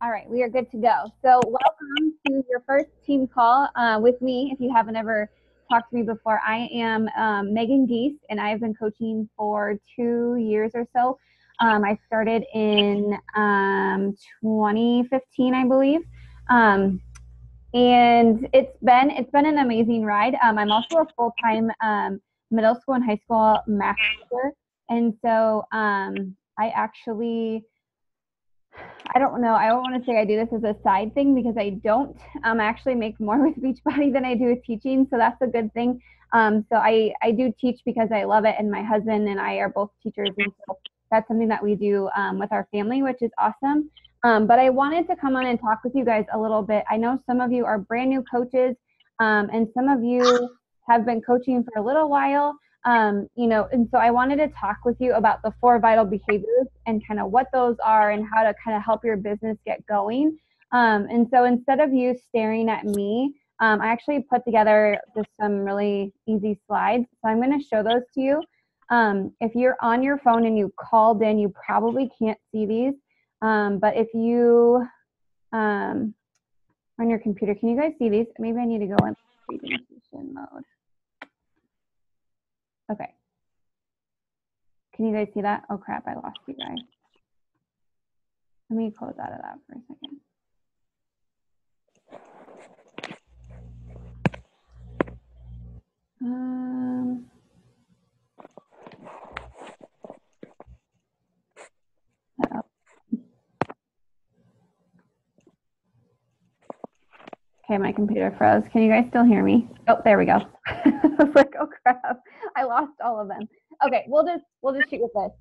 All right, we are good to go. So welcome to your first team call with me. If you haven't ever talked to me before, I am Megan Geese, and I've been coaching for 2 years or so. I started in 2015, I believe. And it's been an amazing ride. I'm also a full-time middle school and high school math teacher. And so I don't know. I don't want to say I do this as a side thing because I don't actually make more with Beachbody than I do with teaching. So that's a good thing. So I do teach because I love it. And my husband and I are both teachers. And so that's something that we do with our family, which is awesome. But I wanted to come on and talk with you guys a little bit. I know some of you are brand new coaches and some of you have been coaching for a little while. And so I wanted to talk with you about the 4 vital behaviors and kind of what those are and how to kind of help your business get going. And so instead of you staring at me, I actually put together just some really easy slides. So I'm going to show those to you. If you're on your phone and you called in, you probably can't see these. But if you on your computer, can you guys see these? Maybe I need to go in presentation mode. Okay. Can you guys see that? Oh crap, I lost you guys. Let me close out of that for a second. Okay, my computer froze. Can you guys still hear me? Oh, there we go. I was like, oh crap, I lost all of them. Okay, we'll just shoot with this.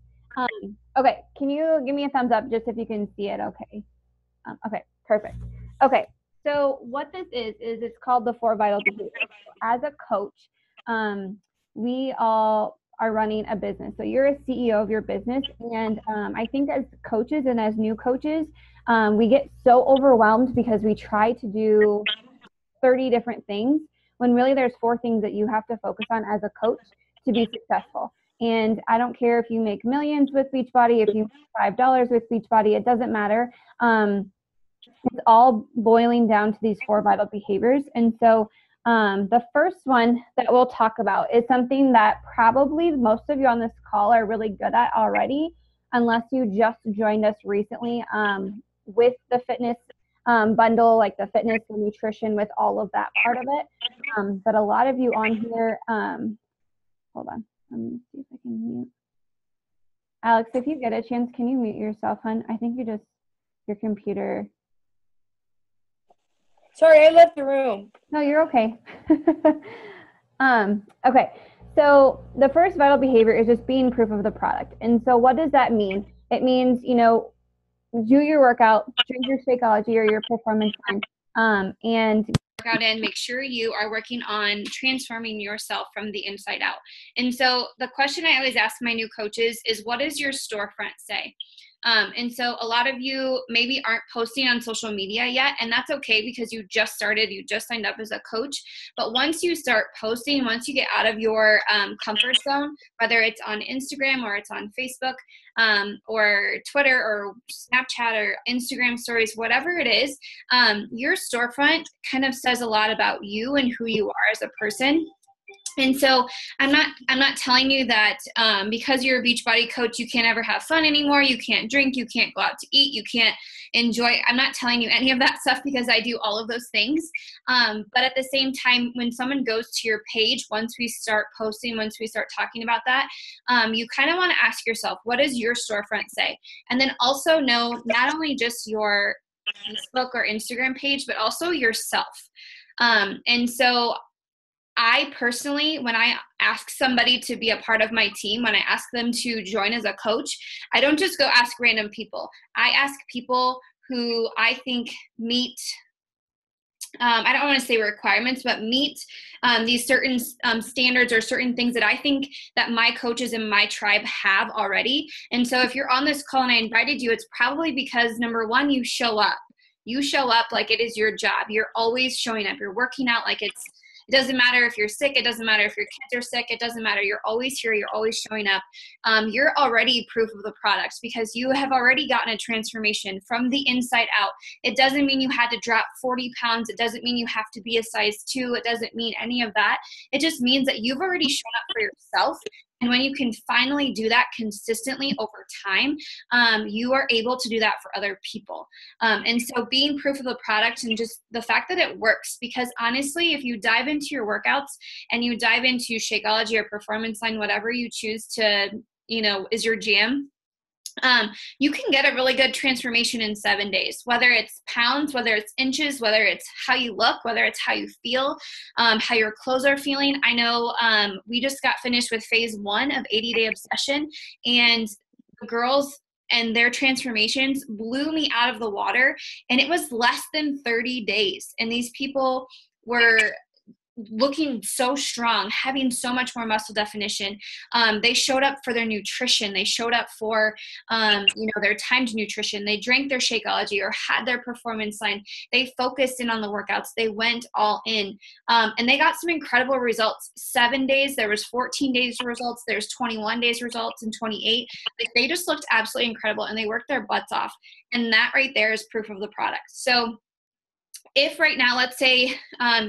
Okay, can you give me a thumbs up just if you can see it? Okay. Okay, perfect. Okay, so what this is it's called the 4 vital behaviors. As a coach, we all are running a business. So you're a CEO of your business, and I think as coaches and as new coaches, we get so overwhelmed because we try to do 30 different things when really there's 4 things that you have to focus on as a coach to be successful. And I don't care if you make millions with Beachbody, if you make $5 with Beachbody, it doesn't matter. It's all boiling down to these 4 vital behaviors. And so the first one that we'll talk about is something that probably most of you on this call are really good at already, unless you just joined us recently with the fitness bundle, like the fitness and nutrition with all of that part of it. But a lot of you on here, hold on, let me see if I can mute. Alex, if you get a chance, can you mute yourself, hon? I think your computer. Sorry, I left the room. No, you're okay. Okay, so the first vital behavior is just being proof of the product. And so what does that mean? It means, do your workout, drink your Shakeology or your Performance Blend, and work out and make sure you are working on transforming yourself from the inside out. And so the question I always ask my new coaches is, what does your storefront say? And so a lot of you maybe aren't posting on social media yet, and that's okay because you just started, you just signed up as a coach. But once you start posting, once you get out of your comfort zone, whether it's on Instagram or it's on Facebook or Twitter or Snapchat or Instagram stories, whatever it is, your storefront kind of says a lot about you and who you are as a person. And so I'm not telling you that because you're a Beachbody coach, you can't ever have fun anymore. You can't drink. You can't go out to eat. You can't enjoy. I'm not telling you any of that stuff because I do all of those things. But at the same time, when someone goes to your page, once we start posting, once we start talking about that, you kind of want to ask yourself, what does your storefront say? And then also know not only just your Facebook or Instagram page, but also yourself. And so I personally, when I ask somebody to be a part of my team, when I ask them to join as a coach, I don't just go ask random people. I ask people who I think meet, I don't want to say requirements, but meet these certain standards or certain things that I think that my coaches in my tribe have already. And so if you're on this call and I invited you, it's probably because, number one, you show up. You show up like it is your job. You're always showing up. You're working out like it's It doesn't matter if you're sick. It doesn't matter if your kids are sick. It doesn't matter. You're always here. You're always showing up. You're already proof of the product because you have already gotten a transformation from the inside out. It doesn't mean you had to drop 40 pounds. It doesn't mean you have to be a size 2. It doesn't mean any of that. It just means that you've already shown up for yourself. And when you can finally do that consistently over time, you are able to do that for other people. And so being proof of the product and just the fact that it works, because honestly, if you dive into your workouts and you dive into Shakeology or Performance Line, whatever you choose to, is your jam, you can get a really good transformation in 7 days, whether it's pounds, whether it's inches, whether it's how you look, whether it's how you feel, how your clothes are feeling. I know we just got finished with phase 1 of 80-day obsession, and the girls and their transformations blew me out of the water, and it was less than 30 days. And these people were looking so strong, having so much more muscle definition. They showed up for their nutrition. They showed up for, their timed nutrition. They drank their Shakeology or had their Performance Line. They focused in on the workouts. They went all in, and they got some incredible results. 7 days, there was 14 days results. There's 21 days results and 28. Like, they just looked absolutely incredible, and they worked their butts off. And that right there is proof of the product. So if right now, let's say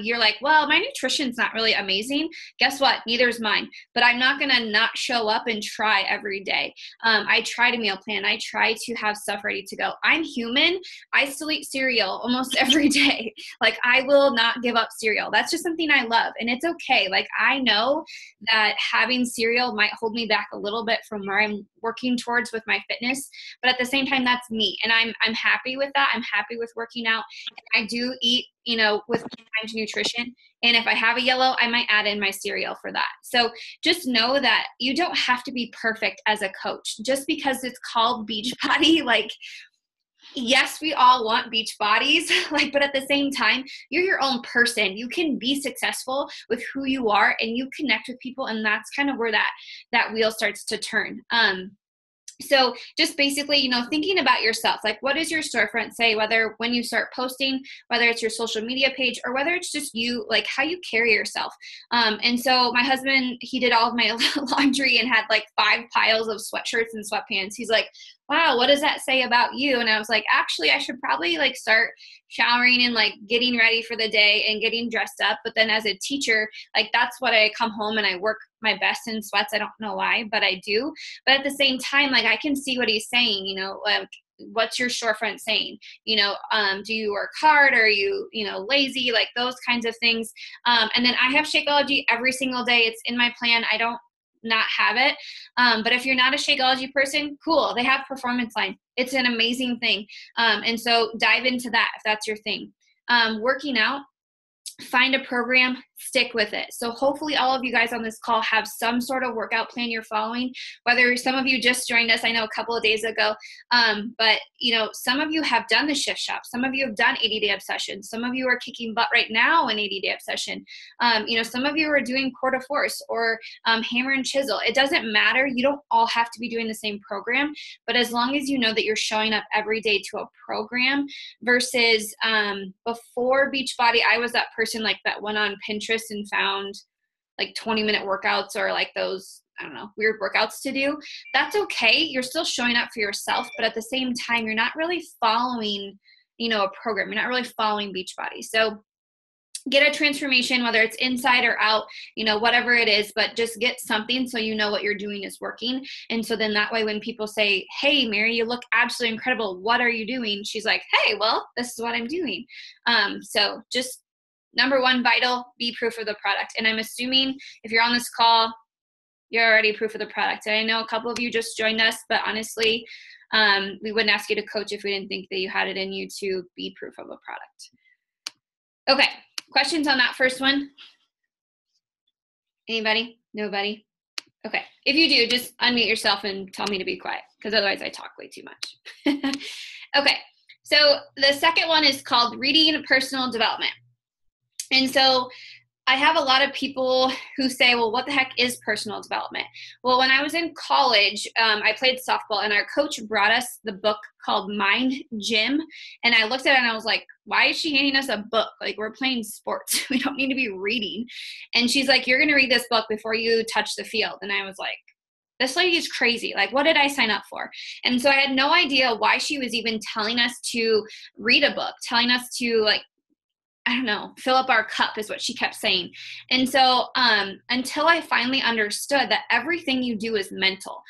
you're like, well, my nutrition's not really amazing. Guess what? Neither is mine. But I'm not going to not show up and try every day. I try to meal plan. I try to have stuff ready to go. I'm human. I still eat cereal almost every day. Like, I will not give up cereal. That's just something I love. And it's okay. Like, I know that having cereal might hold me back a little bit from where I'm working towards with my fitness. But at the same time, that's me. And I'm happy with that. I'm happy with working out. And I do eat, with time to nutrition. And if I have a yellow, I might add in my cereal for that. So just know that you don't have to be perfect as a coach. Just because it's called Beachbody, like, yes, we all want beach bodies, but at the same time, you're your own person. You can be successful with who you are, and you connect with people. And that's kind of where that wheel starts to turn. So just basically, thinking about yourself, like, what does your storefront say, whether when you start posting, whether it's your social media page, or whether it's just you, like how you carry yourself. And so my husband, he did all of my laundry and had like 5 piles of sweatshirts and sweatpants. He's like, wow, what does that say about you? And I was like, actually, I should probably like start showering and like getting ready for the day and getting dressed up. But then as a teacher, like, that's what I come home and I work my best in sweats. I don't know why, but I do. But at the same time, like, I can see what he's saying, like, what's your storefront saying? Do you work hard? Or are you, lazy? Like, those kinds of things. And then I have Shakeology every single day. It's in my plan. I don't not have it. But if you're not a Shakeology person, cool. They have Performance Line. It's an amazing thing. And so dive into that if that's your thing. Working out, find a program, stick with it. So hopefully all of you guys on this call have some sort of workout plan you're following, whether some of you just joined us, I know a couple of days ago, but some of you have done the shift shop. Some of you have done 80-day obsession. Some of you are kicking butt right now in 80-day obsession. Some of you are doing core to force or hammer and chisel. It doesn't matter. You don't all have to be doing the same program, but as long as you know that you're showing up every day to a program versus before Beachbody, I was that person like that went on Pinterest and found like 20-minute workouts or like those, I don't know, weird workouts to do. That's okay. You're still showing up for yourself, but at the same time, you're not really following, a program. You're not really following Beachbody. So get a transformation, whether it's inside or out, whatever it is, but just get something so you know what you're doing is working. And so then that way when people say, hey, Mary, you look absolutely incredible. What are you doing? She's like, hey, well, this is what I'm doing. So just number one, vital, be proof of the product. And I'm assuming if you're on this call, you're already proof of the product. And I know a couple of you just joined us, but honestly, we wouldn't ask you to coach if we didn't think that you had it in you to be proof of a product. Okay, questions on that first one? Anybody? Nobody? Okay, if you do, just unmute yourself and tell me to be quiet, because otherwise I talk way too much. Okay, so the second one is called reading personal development. And so I have a lot of people who say, well, what the heck is personal development? Well, when I was in college, I played softball, and our coach brought us the book called Mind Gym. And I looked at it and I was like, why is she handing us a book? Like, we're playing sports. We don't need to be reading. And she's like, you're going to read this book before you touch the field. And I was like, this lady is crazy. Like, what did I sign up for? And so I had no idea why she was even telling us to read a book, telling us to, like, I don't know, fill up our cup is what she kept saying. And so until I finally understood that everything you do is mental,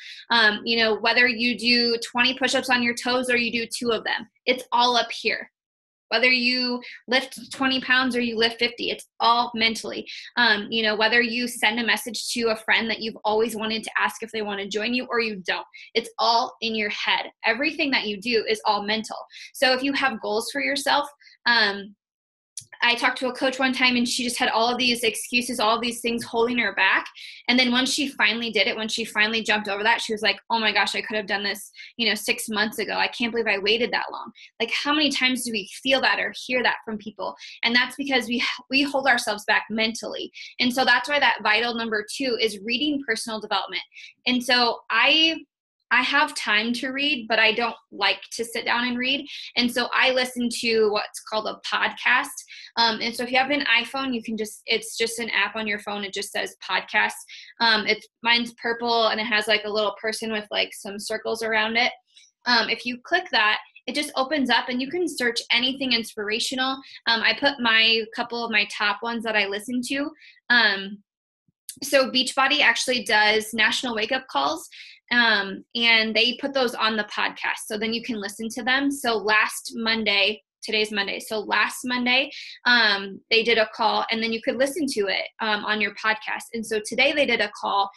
you know, whether you do 20 push-ups on your toes or you do 2 of them, it's all up here. Whether you lift 20 pounds or you lift 50, it's all mentally. You know, whether you send a message to a friend that you've always wanted to ask if they want to join you or you don't, it's all in your head. Everything that you do is all mental. So if you have goals for yourself, I talked to a coach one time and she just had all of these excuses, all of these things holding her back. And then when she finally did it, when she finally jumped over that, she was like, oh my gosh, I could have done this, you know, 6 months ago. I can't believe I waited that long. Like, how many times do we feel that or hear that from people? And that's because we hold ourselves back mentally. And so that's why that vital number 2 is reading personal development. And so I have time to read, but I don't like to sit down and read. And so I listen to what's called a podcast. And so if you have an iPhone, you can it's just an app on your phone. It just says podcast. Mine's purple and it has like a little person with like some circles around it. If you click that, it just opens up and you can search anything inspirational. I put couple of my top ones that I listen to. So Beachbody actually does national wake up calls. And they put those on the podcast. So then you can listen to them. So today's Monday. So last Monday, they did a call and then you could listen to it, on your podcast. And so today they did a call.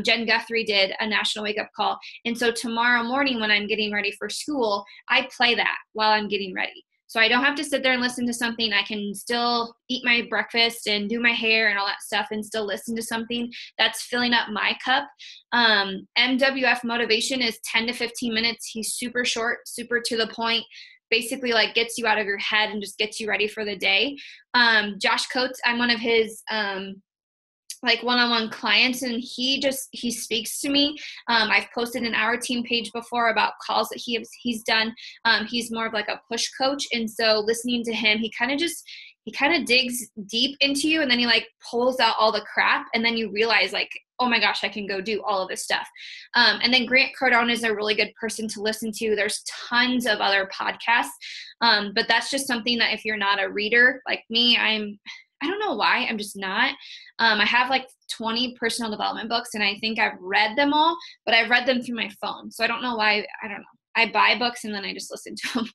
Jen Guthrie did a national wake up call. And so tomorrow morning when I'm getting ready for school, I play that while I'm getting ready. So I don't have to sit there and listen to something. I can still eat my breakfast and do my hair and all that stuff and still listen to something that's filling up my cup. MWF Motivation is 10 to 15 minutes. He's super short, super to the point, basically like gets you out of your head and just gets you ready for the day. Josh Coates, I'm one of his like one-on-one clients, and he speaks to me. I've posted in our team page before about calls that he's done. He's more of like a push coach, and so listening to him, he kind of digs deep into you, and then he like pulls out all the crap, and then you realize like, oh my gosh, I can go do all of this stuff. And then Grant Cardone is a really good person to listen to. There's tons of other podcasts, but that's just something that if you're not a reader like me, I don't know why, I'm just not. I have like 20 personal development books and I think I've read them all, but I've read them through my phone. So I don't know why, I don't know. I buy books and then I just listen to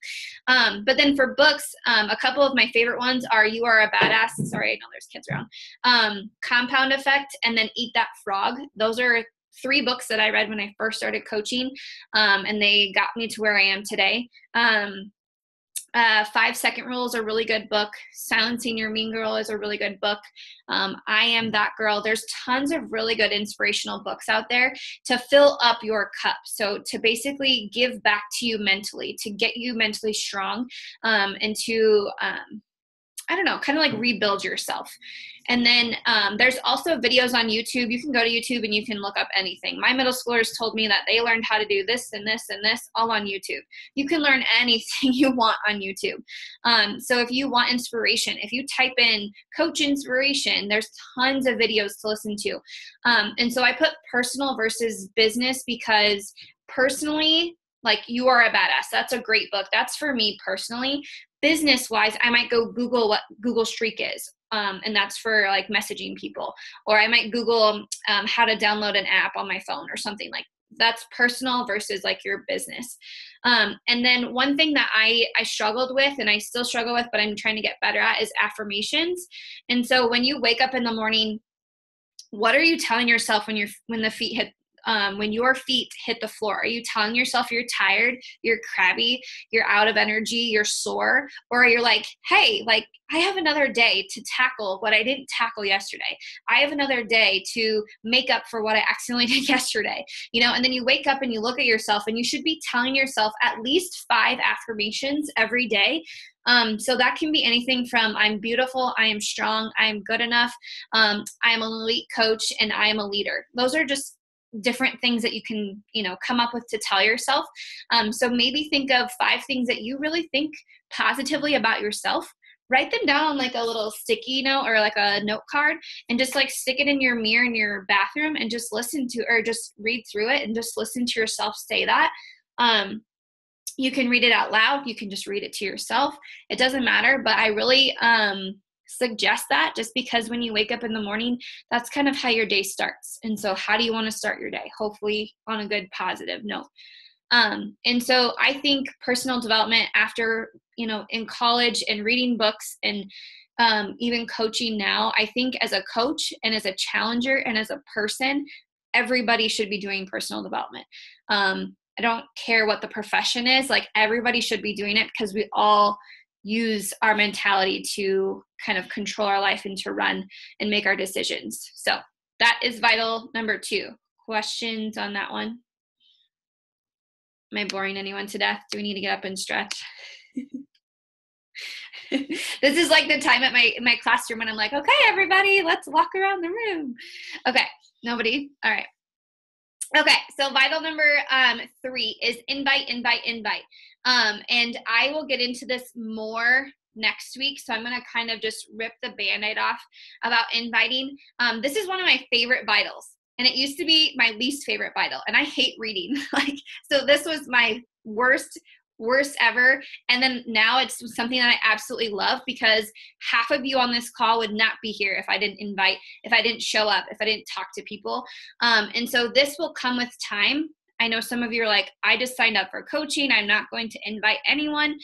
them. But then for books, a couple of my favorite ones are You Are a Badass. Sorry, I know there's kids around. Compound Effect, and then Eat That Frog. Those are 3 books that I read when I first started coaching, and they got me to where I am today. 5 Second Rule is a really good book. Silencing Your Mean Girl is a really good book. I Am That Girl. There's tons of really good inspirational books out there to fill up your cup. So to basically give back to you mentally, to get you mentally strong, and to, I don't know, kind of like rebuild yourself. And then there's also videos on YouTube. You can go to YouTube and you can look up anything. My middle schoolers told me that they learned how to do this and this and this all on YouTube. You can learn anything you want on YouTube. So if you want inspiration, if you type in coach inspiration, there's tons of videos to listen to. And so I put personal versus business because personally, like You Are a Badass, that's a great book. That's for me personally. Business-wise, I might go Google what Google Streak is, and that's for like messaging people. Or I might Google how to download an app on my phone or something like that. That's personal versus like your business. And then one thing that I struggled with and I still struggle with, but I'm trying to get better at is affirmations. And so when you wake up in the morning, what are you telling yourself when the feet hit when your feet hit the floor? Are you telling yourself you're tired, you're crabby, you're out of energy, you're sore? Or you're like, hey, like, I have another day to tackle what I didn't tackle yesterday. I have another day to make up for what I accidentally did yesterday, and then you wake up and you look at yourself, and you should be telling yourself at least 5 affirmations every day. So that can be anything from I'm beautiful, I am strong, I am good enough, I am an elite coach, and I am a leader. Those are just different things that you can, come up with to tell yourself. So maybe think of 5 things that you really think positively about yourself. Write them down on like a little sticky note or like a note card, and just like stick it in your mirror in your bathroom, and just listen to, or just read through it and just listen to yourself say that. You can read it out loud. You can just read it to yourself. It doesn't matter, but I really suggest that, just because when you wake up in the morning, that's kind of how your day starts. And so how do you want to start your day? Hopefully on a good, positive note. And so I think personal development after, in college and reading books and even coaching now, I think as a coach and as a challenger and as a person, everybody should be doing personal development. I don't care what the profession is, like everybody should be doing it, because we all use our mentality to kind of control our life and to run and make our decisions. So that is vital number 2. Questions on that one? Am I boring anyone to death? Do we need to get up and stretch? This is like the time at my classroom when I'm like, okay, everybody, let's walk around the room. Okay, nobody? All right. Okay, so vital number 3 is invite. And I will get into this more next week, so I'm going to kind of just rip the Band-Aid off about inviting. This is one of my favorite vitals, and it used to be my least favorite vital, and I hate reading. So this was my worst ever, and then now it's something that I absolutely love, because half of you on this call would not be here if I didn't invite, if I didn't show up, if I didn't talk to people. And so this will come with time. I know some of you are like, I just signed up for coaching, I'm not going to invite anyone.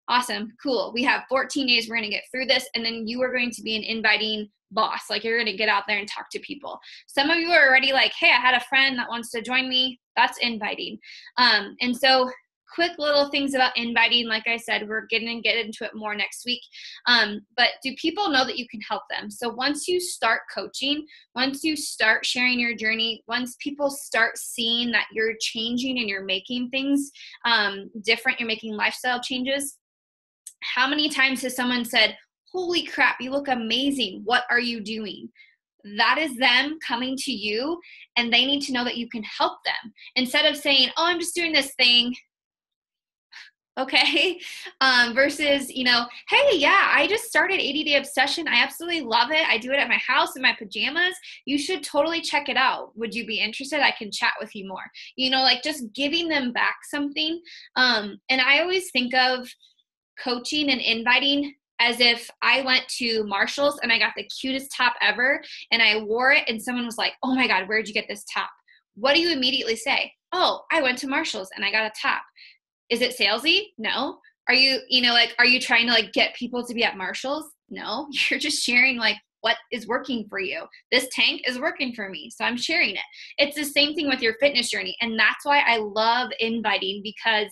Awesome, cool. We have 14 days, we're going to get through this, and then you are going to be an inviting boss. Like, you're going to get out there and talk to people. Some of you are already like, hey, I had a friend that wants to join me. That's inviting. And so quick little things about inviting. Like I said, we're going to get into it more next week. But do people know that you can help them? So once you start coaching, once you start sharing your journey, once people start seeing that you're changing and you're making things different, you're making lifestyle changes, how many times has someone said, holy crap, you look amazing. What are you doing? That is them coming to you, and they need to know that you can help them. Instead of saying, oh, I'm just doing this thing. Okay. Versus, hey, yeah, I just started 80-Day Obsession. I absolutely love it. I do it at my house in my pajamas. You should totally check it out. Would you be interested? I can chat with you more. Like just giving them back something. And I always think of coaching and inviting as if I went to Marshall's and I got the cutest top ever and I wore it and someone was like, oh my God, where'd you get this top? What do you immediately say? Oh, I went to Marshall's and I got a top. Is it salesy? No. Are you, are you trying to get people to be at Marshall's? No. You're just sharing what is working for you. This tank is working for me, so I'm sharing it. It's the same thing with your fitness journey. And that's why I love inviting, because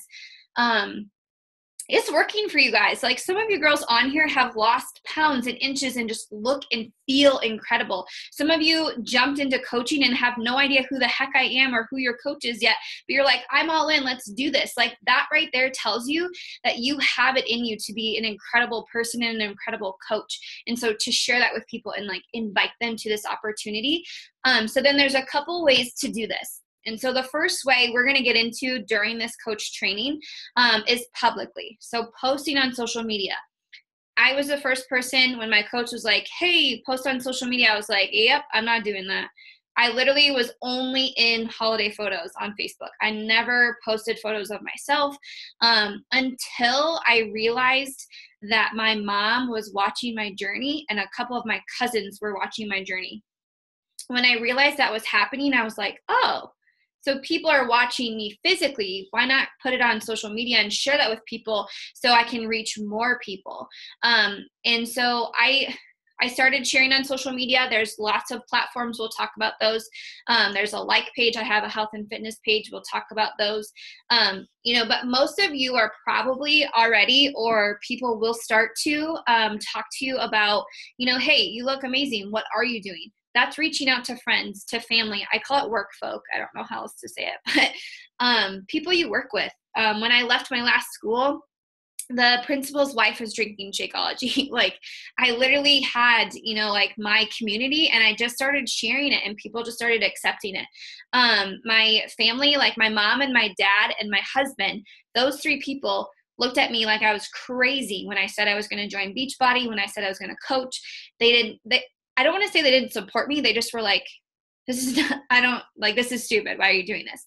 it's working for you guys. Some of you girls on here have lost pounds and inches and just look and feel incredible. Some of you jumped into coaching and have no idea who the heck I am or who your coach is yet, but you're like, I'm all in, let's do this. That right there tells you that you have it in you to be an incredible person and an incredible coach. And so to share that with people and invite them to this opportunity. So then there's a couple ways to do this. And so the first way we're going to get into during this coach training is publicly. So posting on social media. I was the first person when my coach was like, hey, post on social media. I was like, yep, I'm not doing that. I literally was only in holiday photos on Facebook. I never posted photos of myself until I realized that my mom was watching my journey and a couple of my cousins were watching my journey. When I realized that was happening, I was like, oh, so people are watching me physically. Why not put it on social media and share that with people so I can reach more people? And so I I started sharing on social media. There's lots of platforms. We'll talk about those. There's a like page. I have a health and fitness page. We'll talk about those. But most of you are probably already, or people will start to talk to you about, hey, you look amazing. What are you doing? That's reaching out to friends, to family. I call it work folk. I don't know how else to say it, but people you work with. When I left my last school, the principal's wife was drinking Shakeology. Like, I literally had, my community, and I just started sharing it, and people just started accepting it. My family, like my mom and my dad and my husband, those three people looked at me like I was crazy when I said I was going to join Beachbody, when I said I was going to coach. I don't want to say they didn't support me. They just were like, this is stupid. Why are you doing this?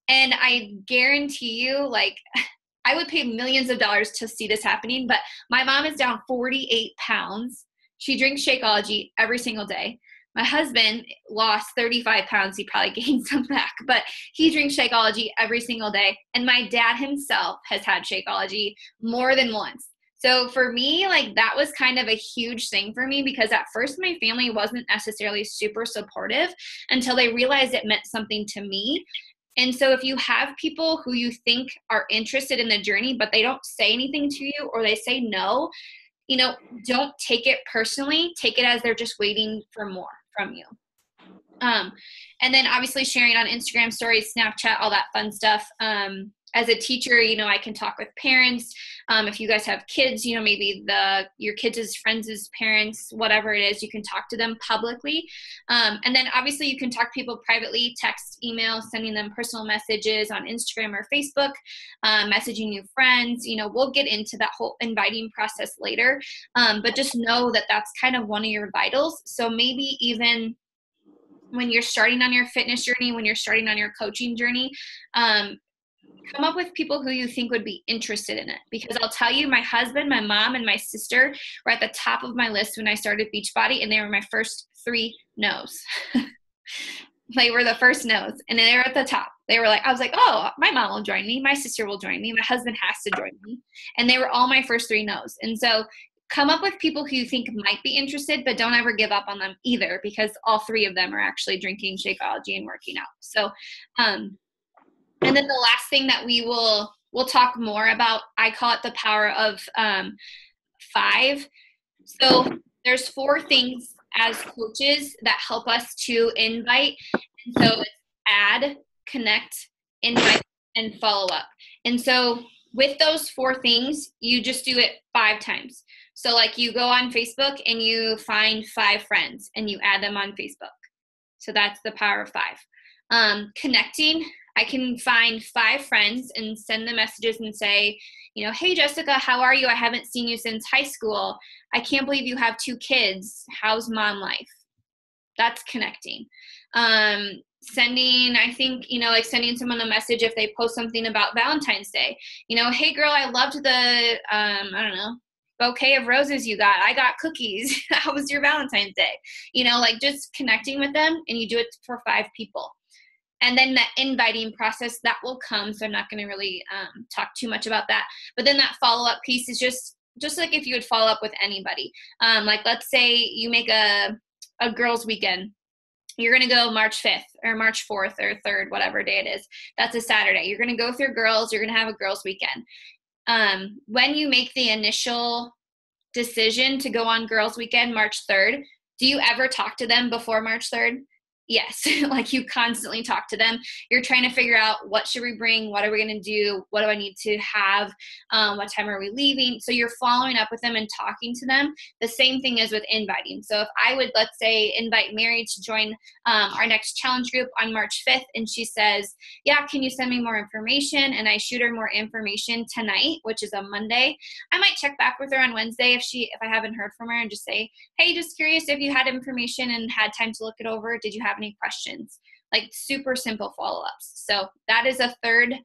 And I guarantee you, like, I would pay millions of dollars to see this happening, but my mom is down 48 pounds. She drinks Shakeology every single day. My husband lost 35 pounds. He probably gained some back, but he drinks Shakeology every single day. And my dad himself has had Shakeology more than once. So for me, like, that was kind of a huge thing for me, because at first my family wasn't necessarily super supportive until they realized it meant something to me. And so if you have people who you think are interested in the journey, but they don't say anything to you, or they say no, don't take it personally. Take it as they're just waiting for more from you. And then obviously sharing on Instagram stories, Snapchat, all that fun stuff. As a teacher, I can talk with parents. If you guys have kids, maybe your kids' friends' parents, whatever it is, you can talk to them publicly. And then obviously you can talk to people privately, text, email, sending them personal messages on Instagram or Facebook, messaging new friends. We'll get into that whole inviting process later. But just know that that's kind of one of your vitals. So maybe even when you're starting on your fitness journey, when you're starting on your coaching journey, come up with people who you think would be interested in it. Because I'll tell you, my husband, my mom, and my sister were at the top of my list when I started Beachbody, and they were my first 3 no's. They were the first no's, and they were at the top. I was like, oh, my mom will join me. My sister will join me. My husband has to join me. And they were all my first 3 no's. And so come up with people who you think might be interested, but don't ever give up on them either, because all 3 of them are actually drinking Shakeology and working out. So, and then the last thing that we'll talk more about, I call it the power of 5. So there's 4 things as coaches that help us to invite. And so it's add, connect, invite, and follow up. And so with those 4 things, you just do it 5 times. So like, you go on Facebook and you find 5 friends and you add them on Facebook. So that's the power of 5. Connecting, I can find 5 friends and send them messages and say, hey, Jessica, how are you? I haven't seen you since high school. I can't believe you have 2 kids. How's mom life? That's connecting. Sending, I think, sending someone a message if they post something about Valentine's Day. Hey, girl, I loved the, bouquet of roses you got. I got cookies. How was your Valentine's Day? Just connecting with them, and you do it for 5 people. And then that inviting process, that will come. So I'm not going to really talk too much about that. But then that follow-up piece is just like if you would follow up with anybody. Like, let's say you make a girls' weekend. You're going to go March 5th or March 4th or 3rd, whatever day it is. That's a Saturday. You're going to go with your girls. You're going to have a girls' weekend. When you make the initial decision to go on girls' weekend, March 3rd, do you ever talk to them before March 3rd? Yes. Like, you constantly talk to them. You're trying to figure out, what should we bring? What are we going to do? What do I need to have? What time are we leaving? So you're following up with them and talking to them. The same thing is with inviting. So if I would, let's say, invite Mary to join our next challenge group on March 5th, and she says, yeah, can you send me more information? And I shoot her more information tonight, which is a Monday. I might check back with her on Wednesday if I haven't heard from her, and just say, hey, just curious if you had information and had time to look it over. Did you have any questions? Like, super simple follow-ups. So that is a 3rd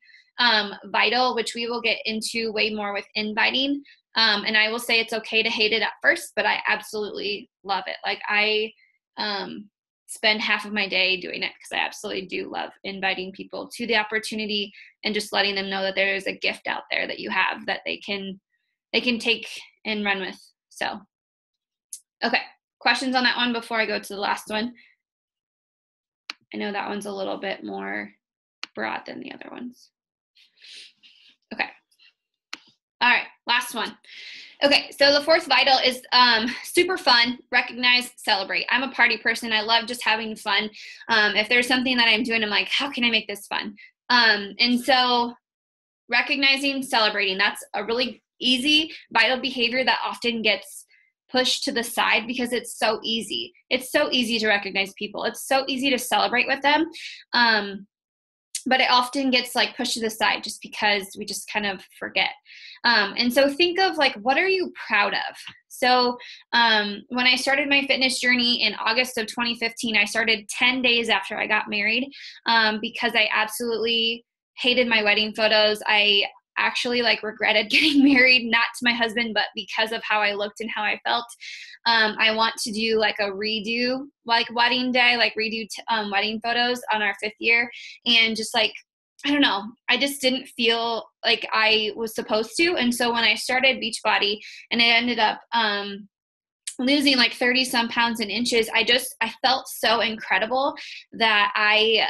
vital, which we will get into way more with inviting. And I will say it's okay to hate it at first, but I absolutely love it. Like, I spend half of my day doing it, because I absolutely do love inviting people to the opportunity and just letting them know that there is a gift out there that you have that they can take and run with. So, okay, Questions on that one before I go to the last one? I know that one's a little bit more broad than the other ones. Okay. All right, last one. Okay, so the fourth vital is super fun, recognize, celebrate. I'm a party person. I love just having fun. If there's something that I'm doing, I'm like, how can I make this fun? And so recognizing, celebrating, that's a really easy vital behavior that often gets pushed to the side because it's so easy. It's so easy to recognize people. It's so easy to celebrate with them. But it often gets like pushed to the side just because we just kind of forget. And so think of like, what are you proud of? So when I started my fitness journey in August of 2015, I started 10 days after I got married because I absolutely hated my wedding photos. I actually like regretted getting married, not to my husband, but because of how I looked and how I felt. I want to do like a redo, like wedding day, like redo wedding photos on our 5th year. And just like, I don't know, I just didn't feel like I was supposed to. And so when I started Beachbody and it ended up losing like 30 some pounds and inches, I felt so incredible that I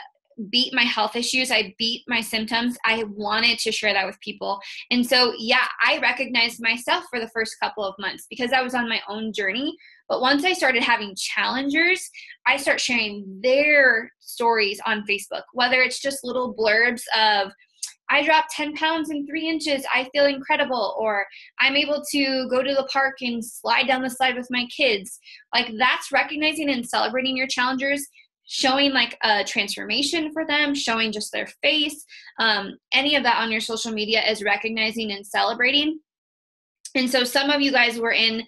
beat my health issues. I beat my symptoms. I wanted to share that with people. And so, yeah, I recognized myself for the first couple of months because I was on my own journey. But once I started having challengers, I start sharing their stories on Facebook, whether it's just little blurbs of, I dropped 10 pounds in 3 inches. I feel incredible. Or I'm able to go to the park and slide down the slide with my kids. Like that's recognizing and celebrating your challengers, showing like a transformation for them, showing just their face. Any of that on your social media is recognizing and celebrating. And so some of you guys were in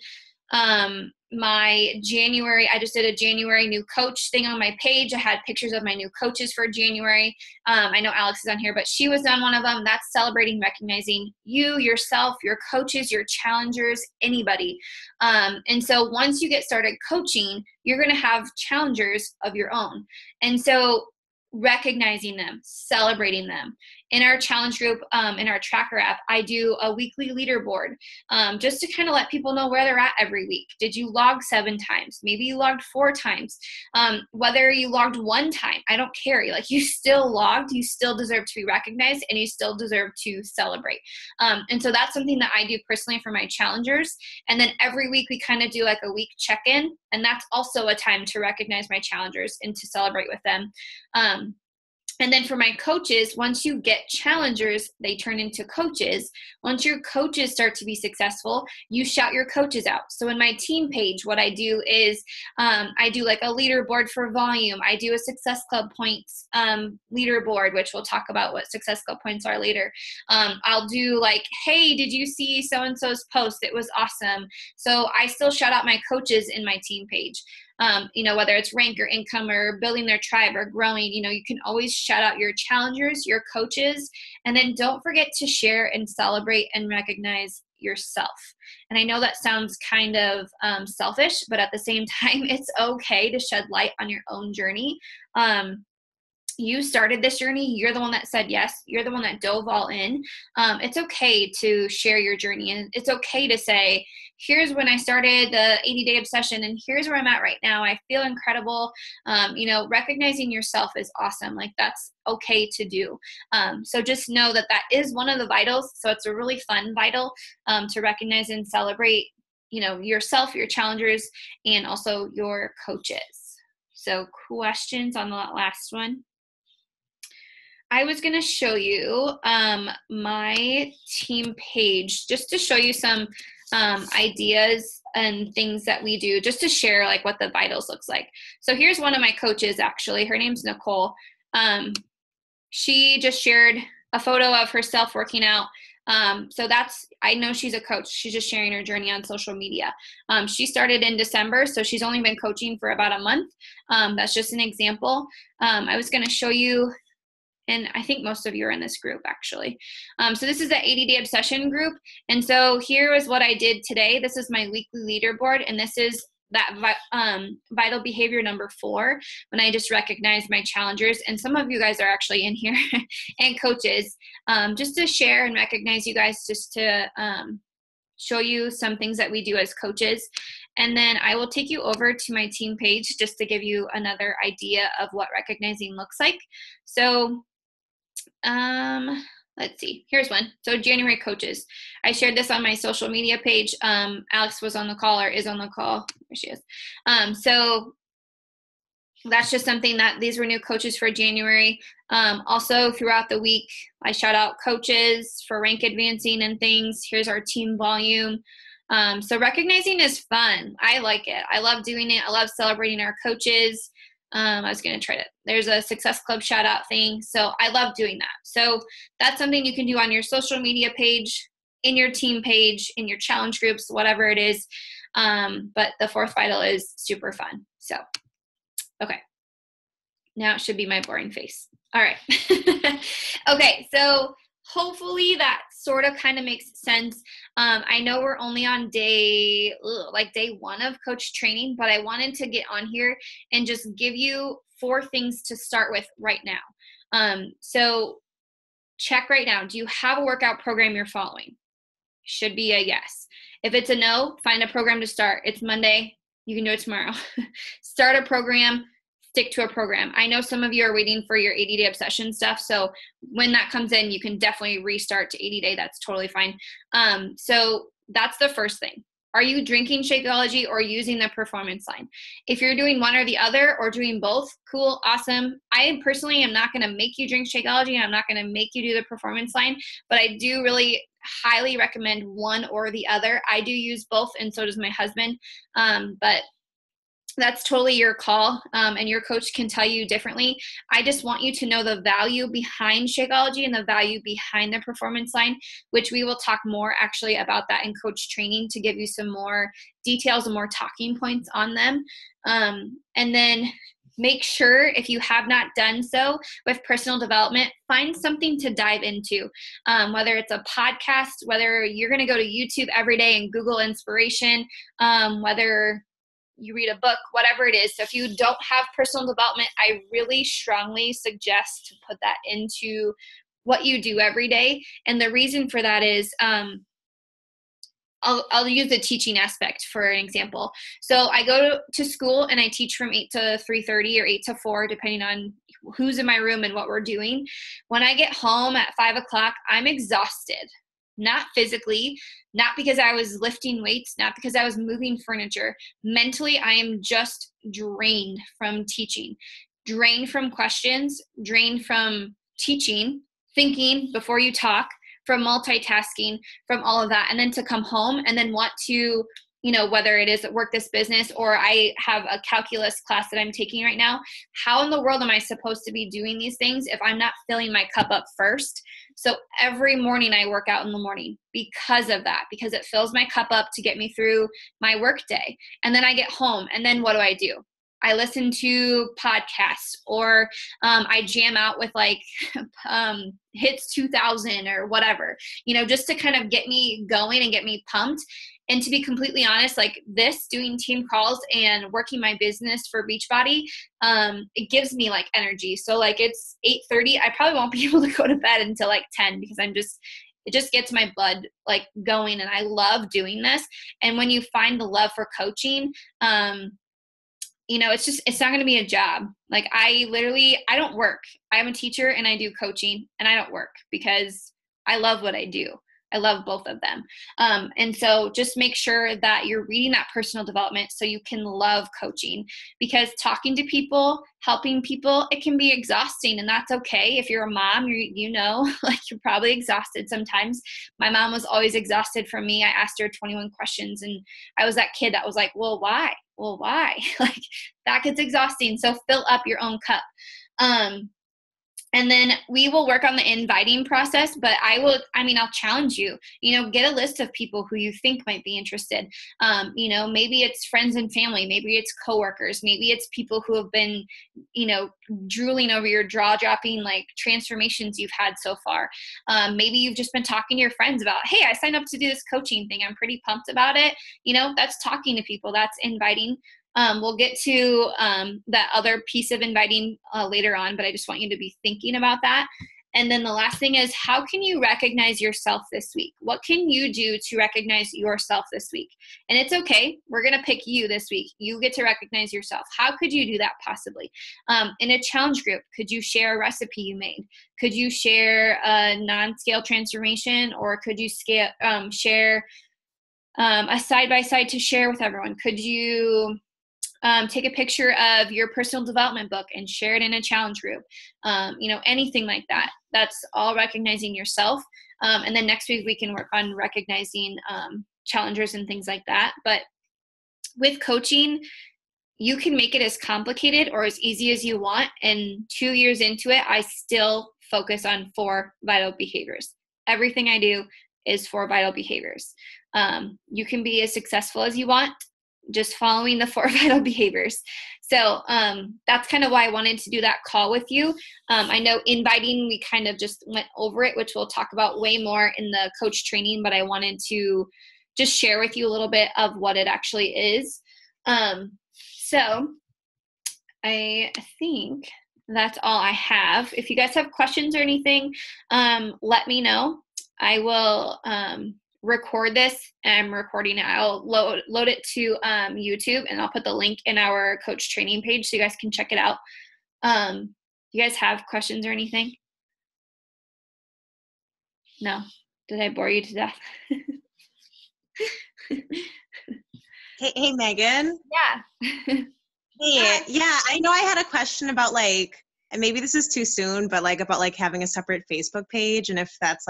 my January, I just did a January new coach thing on my page. I had pictures of my new coaches for January. I know Alex is on here, but she was on one of them. That's celebrating, recognizing you, yourself, your coaches, your challengers, anybody. And so once you get started coaching, you're going to have challengers of your own. And so recognizing them, celebrating them. In our challenge group, in our tracker app, I do a weekly leaderboard just to kind of let people know where they're at every week. Did you log 7 times? Maybe you logged 4 times. Whether you logged 1 time, I don't care. Like you still logged, you still deserve to be recognized, and you still deserve to celebrate. And so that's something that I do personally for my challengers. And then every week we kind of do like a week check-in, and that's also a time to recognize my challengers and to celebrate with them. And then for my coaches, once you get challengers, they turn into coaches. Once your coaches start to be successful, you shout your coaches out. So in my team page, what I do is I do like a leaderboard for volume. I do a Success Club points leaderboard, which we'll talk about what Success Club points are later. I'll do like, hey, did you see so-and-so's post? It was awesome. So I still shout out my coaches in my team page. Whether it's rank or income or building their tribe or growing, you can always shout out your challengers, your coaches, and then don't forget to share and celebrate and recognize yourself. And I know that sounds kind of selfish, but at the same time, it's okay to shed light on your own journey. You started this journey. You're the one that said yes. You're the one that dove all in. It's okay to share your journey, and it's okay to say, here's when I started the 80-day obsession, and here's where I'm at right now. I feel incredible. Recognizing yourself is awesome. Like that's okay to do. So just know that that is one of the vitals. So it's a really fun vital to recognize and celebrate, yourself, your challengers, and also your coaches. So questions on the last one? I was going to show you my team page just to show you some ideas and things that we do, just to share like what the vitals looks like. So here's one of my coaches, actually. Her name's Nicole. She just shared a photo of herself working out. I know she's a coach. She's just sharing her journey on social media. She started in December, so she's only been coaching for about a month. That's just an example. I was going to show you, and I think most of you are in this group actually. So this is the 80-day obsession group. And so here is what I did today. This is my weekly leaderboard, and this is that vital behavior number 4, when I just recognize my challengers. And some of you guys are actually in here and coaches, just to share and recognize you guys, just to show you some things that we do as coaches. And then I will take you over to my team page just to give you another idea of what recognizing looks like. So let's see, here's one. So January coaches. I shared this on my social media page. Alex was on the call, or is on the call. There she is. So that's just something that these were new coaches for January. Also throughout the week, I shout out coaches for rank advancing and things. Here's our team volume. So recognizing is fun. I like it. I love doing it. I love celebrating our coaches. I was going to try to, there's a Success Club shout out thing. So I love doing that. So that's something you can do on your social media page, in your team page, in your challenge groups, whatever it is. But the fourth vital is super fun. So, okay. Now it should be my boring face. All right. Okay. So hopefully that sort of kind of makes sense. I know we're only on day one of coach training, but I wanted to get on here and just give you 4 things to start with right now. So check right now. Do you have a workout program you're following? Should be a yes. If it's a no, find a program to start. It's Monday. You can do it tomorrow. Start a program. Stick to a program. I know some of you are waiting for your 80-day obsession stuff. So when that comes in, you can definitely restart to 80-day. That's totally fine. So that's the first thing. Are you drinking Shakeology or using the performance line? If you're doing one or the other or doing both, cool, awesome. I personally am not going to make you drink Shakeology, and I'm not going to make you do the performance line, but I do really highly recommend one or the other. I do use both, and so does my husband. But that's totally your call, and your coach can tell you differently. I just want you to know the value behind Shakeology and the value behind the performance line, which we will talk more actually about that in coach training to give you some more details and more talking points on them. And then make sure, if you have not done so with personal development, find something to dive into, whether it's a podcast, whether you're going to go to YouTube every day and Google inspiration, whether you read a book, whatever it is. So if you don't have personal development, I really strongly suggest to put that into what you do every day. And the reason for that is, I'll use the teaching aspect for an example. So I go to school and I teach from 8 to 3:30 or 8 to 4, depending on who's in my room and what we're doing. When I get home at 5 o'clock, I'm exhausted. Not physically, not because I was lifting weights, not because I was moving furniture. Mentally, I am just drained from teaching, drained from questions, drained from teaching, thinking before you talk, from multitasking, from all of that. And then to come home and then want to, whether it is at work, this business, or I have a calculus class that I'm taking right now, how in the world am I supposed to be doing these things if I'm not filling my cup up first? So every morning I work out in the morning because of that, because it fills my cup up to get me through my work day. And then I get home, and then what do? I listen to podcasts, or I jam out with like Hits 2000 or whatever, just to kind of get me going and get me pumped. And to be completely honest, like this, doing team calls and working my business for Beachbody, it gives me like energy. So like it's 8:30, I probably won't be able to go to bed until like 10, because it just gets my blood like going, and I love doing this. And when you find the love for coaching, it's not going to be a job. Like I don't work. I'm a teacher and I do coaching, and I don't work because I love what I do. I love both of them. And so just make sure that you're reading that personal development so you can love coaching, because talking to people, helping people, it can be exhausting, and that's okay. If you're a mom, like you're probably exhausted sometimes. My mom was always exhausted from me. I asked her 21 questions, and I was that kid that was like, well, why? Like that gets exhausting. So fill up your own cup. And then we will work on the inviting process, but I'll challenge you, get a list of people who you think might be interested. Maybe it's friends and family, maybe it's coworkers, maybe it's people who have been, drooling over your jaw-dropping like transformations you've had so far. Maybe you've just been talking to your friends about, hey, I signed up to do this coaching thing. I'm pretty pumped about it. That's talking to people, that's inviting. We'll get to that other piece of inviting later on, but I just want you to be thinking about that. And then the last thing is, how can you recognize yourself this week? What can you do to recognize yourself this week? And it's okay. We're going to pick you this week. You get to recognize yourself. How could you do that possibly? In a challenge group, could you share a recipe you made? Could you share a non-scale transformation, or could you share a side-by-side to share with everyone? Could you take a picture of your personal development book and share it in a challenge group? Anything like that. That's all recognizing yourself. And then next week we can work on recognizing challengers and things like that. But with coaching, you can make it as complicated or as easy as you want. And 2 years into it, I still focus on 4 vital behaviors. Everything I do is 4 vital behaviors. You can be as successful as you want just following the 4 vital behaviors. So that's kind of why I wanted to do that call with you. I know inviting, we kind of just went over it, which we'll talk about way more in the coach training, but I wanted to just share with you a little bit of what it actually is. So I think that's all I have. If you guys have questions or anything, let me know. I will record this. I'm recording it. I'll load it to YouTube, and I'll put the link in our coach training page so you guys can check it out. You guys have questions or anything? No? Did I bore you to death? Hey, Megan. Yeah. Hey, yeah, I know I had a question about and maybe this is too soon, but about having a separate Facebook page, and if that's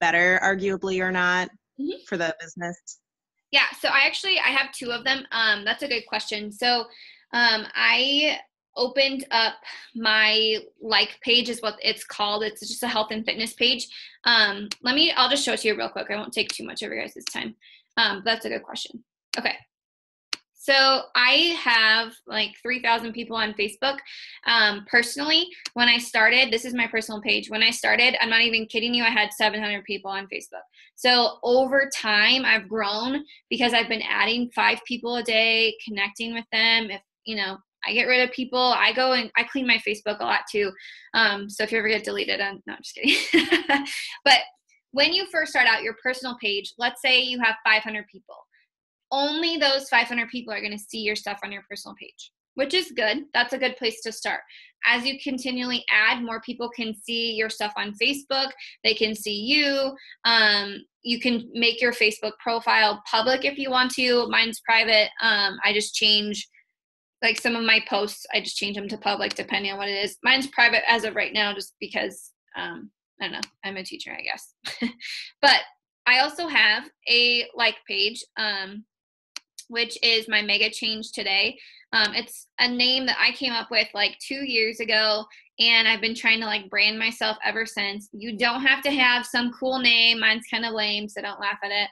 better, arguably, or not for the business. Yeah, so I have 2 of them. That's a good question. So I opened up my page is what it's called. It's just a health and fitness page. I'll just show it to you real quick. I won't take too much of your guys' time. That's a good question. Okay. So I have 3,000 people on Facebook. Personally, when I started, this is my personal page. When I started, I'm not even kidding you, I had 700 people on Facebook. So over time, I've grown because I've been adding 5 people a day, connecting with them. If, I get rid of people, I go and I clean my Facebook a lot too. So if you ever get deleted, no, I'm just kidding. But when you first start out your personal page, let's say you have 500 people. Only those 500 people are going to see your stuff on your personal page, which is good. That's a good place to start. As you continually add, more people can see your stuff on Facebook. They can see you. You can make your Facebook profile public if you want to. Mine's private. I just change some of my posts. I just change them to public depending on what it is. Mine's private as of right now, just because, I don't know, I'm a teacher, I guess. But I also have a page, which is my Mega Change Today. It's a name that I came up with 2 years ago, and I've been trying to brand myself ever since. You don't have to have some cool name. Mine's kind of lame, so don't laugh at it.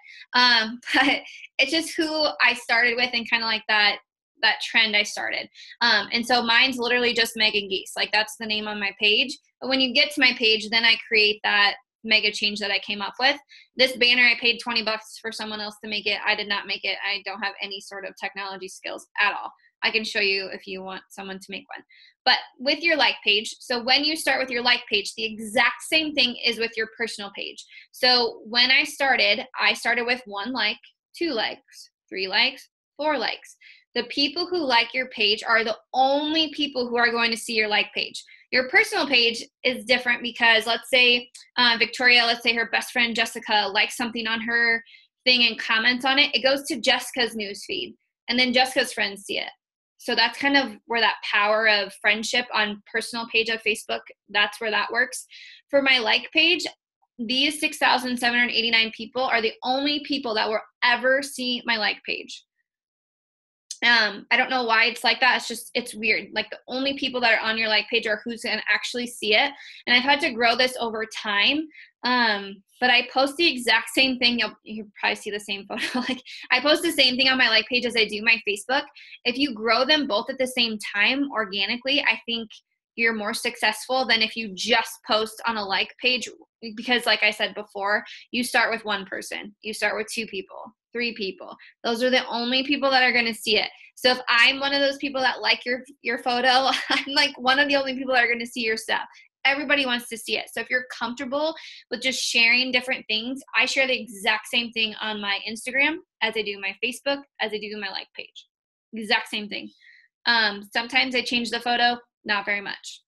But it's just who I started with, and kind of that trend I started. And so mine's literally just Megan Geese. That's the name on my page. But when you get to my page, then I create that Mega Change that I came up with. This banner, I paid $20 for someone else to make it. I did not make it. I don't have any sort of technology skills at all. I can show you if you want someone to make one. But with your page, so when you start with your page, the exact same thing is with your personal page. So when I started with 1 like, 2 likes, 3 likes, 4 likes. The people who like your page are the only people who are going to see your page. Your personal page is different because let's say Victoria, let's say her best friend Jessica likes something on her thing and comments on it. It goes to Jessica's newsfeed, and then Jessica's friends see it. So that's kind of where that power of friendship on personal page of Facebook, that's where that works. For my page, these 6,789 people are the only people that will ever see my page. I don't know why it's like that. It's weird. The only people that are on your page are who's going to actually see it. And I've had to grow this over time. But I post the exact same thing. You'll probably see the same photo. I post the same thing on my page as I do my Facebook. If you grow them both at the same time organically, I think you're more successful than if you just post on a page, because like I said before, you start with 1 person, you start with 2 people, 3 people. Those are the only people that are going to see it. So if I'm one of those people that like your photo, I'm one of the only people that are going to see your stuff. everybody wants to see it. So if you're comfortable with just sharing different things, I share the exact same thing on my Instagram as I do my Facebook, as I do my like page. Exact same thing. Sometimes I change the photo, not very much.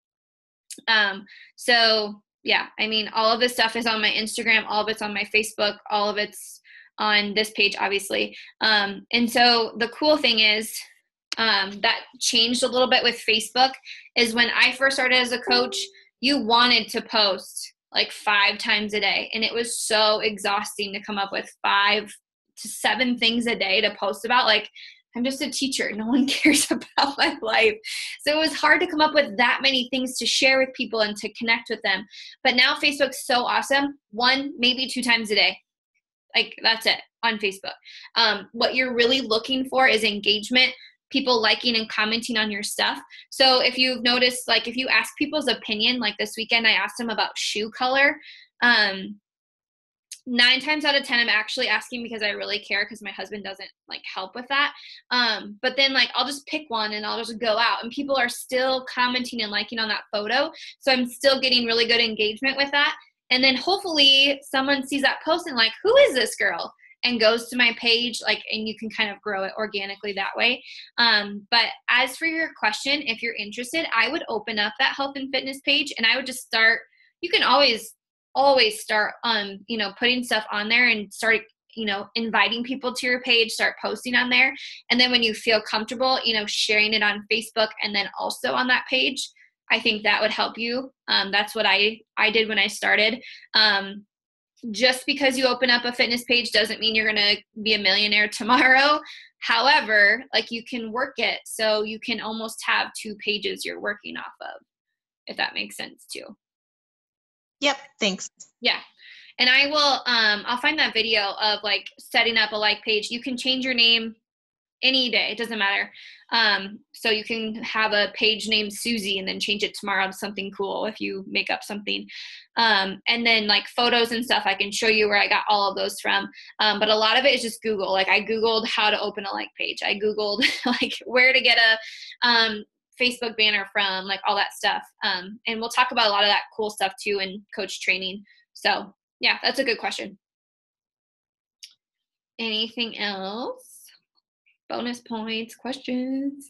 So yeah, I mean, all of this stuff is on my Instagram, all of it's on my Facebook, all of it's on this page, obviously. And so the cool thing is, that changed a little bit with Facebook is when I first started as a coach, you wanted to post like 5 times a day. And it was so exhausting to come up with 5 to 7 things a day to post about. Like, I'm just a teacher. No one cares about my life. So it was hard to come up with that many things to share with people and to connect with them. But now Facebook's so awesome. 1, maybe 2 times a day. Like, that's it on Facebook. What you're really looking for is engagement, people liking and commenting on your stuff. So if you've noticed, like if you ask people's opinion, like this weekend I asked them about shoe color, 9 times out of 10, I'm actually asking because I really care, because my husband doesn't like help with that. But then like I'll just pick one and I'll just go out, and people are still commenting and liking on that photo. So I'm still getting really good engagement with that. And then hopefully someone sees that post and like, who is this girl? And goes to my page, like, and you can kind of grow it organically that way. But as for your question, if you're interested, I would open up that health and fitness page, and I would just start. You can always start, putting stuff on there and start, inviting people to your page, start posting on there. And then when you feel comfortable, sharing it on Facebook and then also on that page, I think that would help you. That's what I did when I started. Just because you open up a fitness page doesn't mean you're going to be a millionaire tomorrow. However, like, you can work it so you can almost have 2 pages you're working off of, if that makes sense too. Yep. Thanks. Yeah. And I will, I'll find that video of like setting up a like page. You can change your name any day. It doesn't matter. So you can have a page named Susie and then change it tomorrow to something cool if you make up something. And then like photos and stuff, I can show you where I got all of those from. But a lot of it is just Google. Like, I Googled how to open a like page. I Googled like where to get a Facebook banner from, like all that stuff. And we'll talk about a lot of that cool stuff too in coach training. So yeah, that's a good question. Anything else? Bonus points, questions?